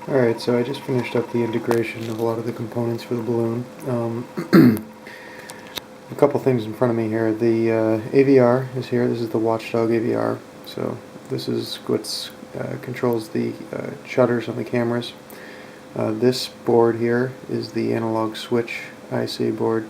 Alright, so I just finished up the integration of a lot of the components for the balloon. A couple things in front of me here. The AVR is here. This is the Watchdog AVR. So this is what controls the shutters on the cameras. This board here is the analog switch IC board.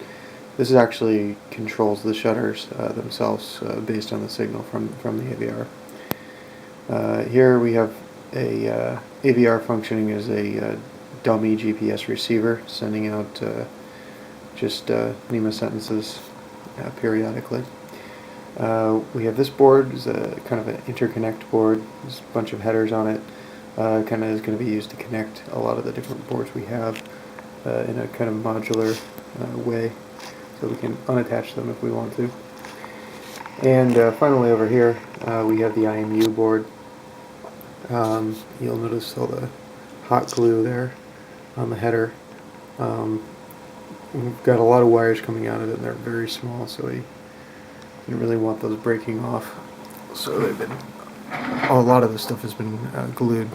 This is actually controls the shutters themselves based on the signal from the AVR. Here we have a AVR functioning as a dummy GPS receiver, sending out just NEMA sentences periodically. We have this board, is a kind of an interconnect board. There's a bunch of headers on it. Kind of is going to be used to connect a lot of the different boards we have in a kind of modular way, so we can unattach them if we want to. And finally over here we have the IMU board. You'll notice all the hot glue there on the header. We've got a lot of wires coming out of it, and they're very small, so we didn't really want those breaking off. So they've been, a lot of this stuff has been glued.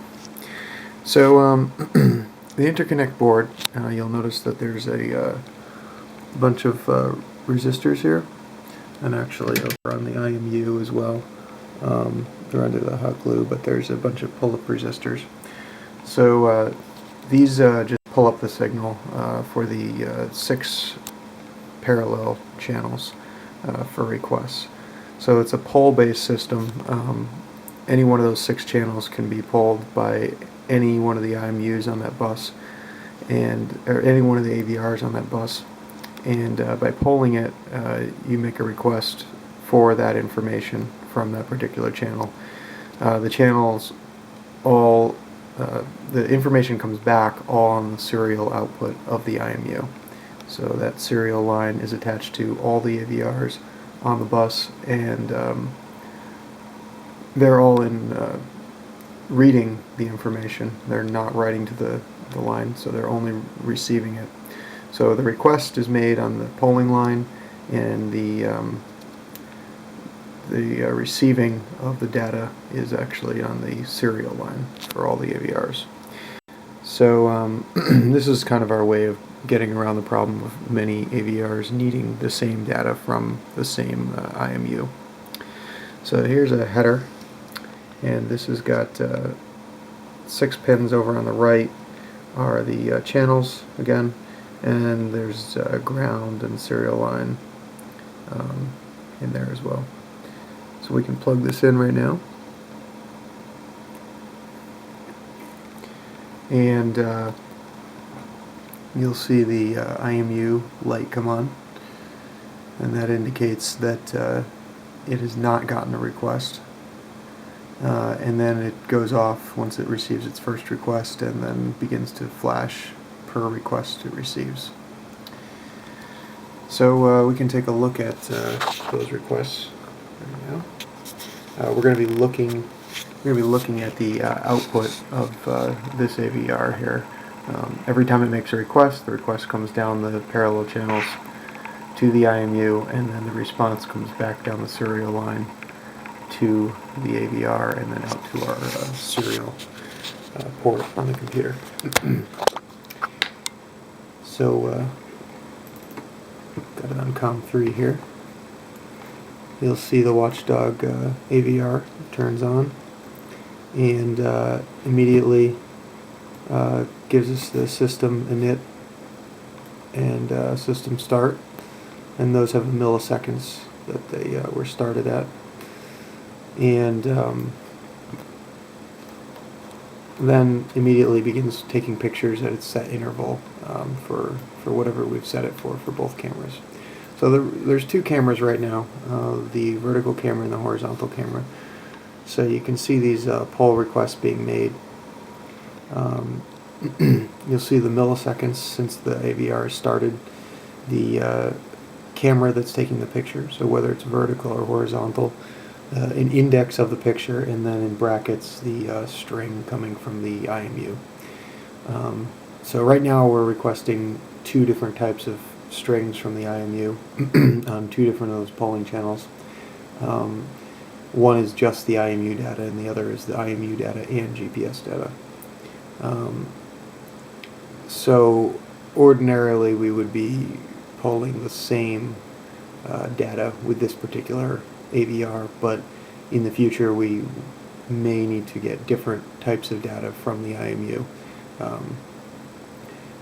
So the interconnect board, you'll notice that there's a bunch of resistors here, and actually over on the IMU as well. They're under the hot glue, but there's a bunch of pull-up resistors. So these just pull up the signal for the 6 parallel channels for requests. So it's a pole-based system. Any one of those 6 channels can be pulled by any one of the IMUs on that bus, or any one of the AVRs on that bus. And by polling it, you make a request for that information from that particular channel. The channels all, the information comes back all on the serial output of the IMU. So that serial line is attached to all the AVRs on the bus, and they're all in reading the information. They're not writing to the line, so they're only receiving it. So the request is made on the polling line, and the receiving of the data is actually on the serial line for all the AVRs. So this is kind of our way of getting around the problem of many AVRs needing the same data from the same IMU. So here's a header, and this has got 6 pins over on the right are the channels again, and there's ground and serial line in there as well. So we can plug this in right now, and you'll see the IMU light come on, and that indicates that it has not gotten a request, and then it goes off once it receives its first request, and then begins to flash per request it receives. So we can take a look at those requests right now. We're going to be looking at the output of this AVR here. Every time it makes a request, the request comes down the parallel channels to the IMU, and then the response comes back down the serial line to the AVR, and then out to our serial port on the computer. So got it on COM3 here. You'll see the Watchdog AVR turns on, and immediately gives us the system init and system start, and those have milliseconds that they were started at. And then immediately begins taking pictures at its set interval for whatever we've set it for both cameras. So there's 2 cameras right now, the vertical camera and the horizontal camera. So you can see these poll requests being made. You'll see the milliseconds since the AVR started, the camera that's taking the picture, so whether it's vertical or horizontal, an index of the picture, and then in brackets the string coming from the IMU. So right now we're requesting 2 different types of strings from the IMU on 2 different of those polling channels. One is just the IMU data, and the other is the IMU data and GPS data. Um, so ordinarily we would be polling the same data with this particular AVR, but in the future we may need to get different types of data from the IMU. Um,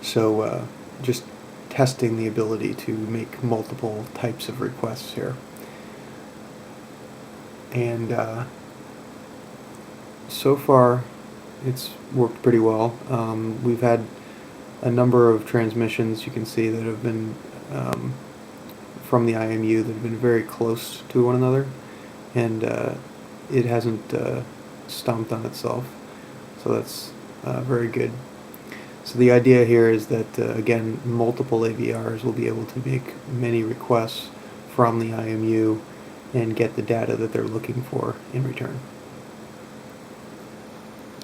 so just testing the ability to make multiple types of requests here. And so far it's worked pretty well. We've had a number of transmissions you can see that have been from the IMU that have been very close to one another, and it hasn't stomped on itself, so that's very good. So the idea here is that again, multiple AVRs will be able to make many requests from the IMU and get the data that they're looking for in return.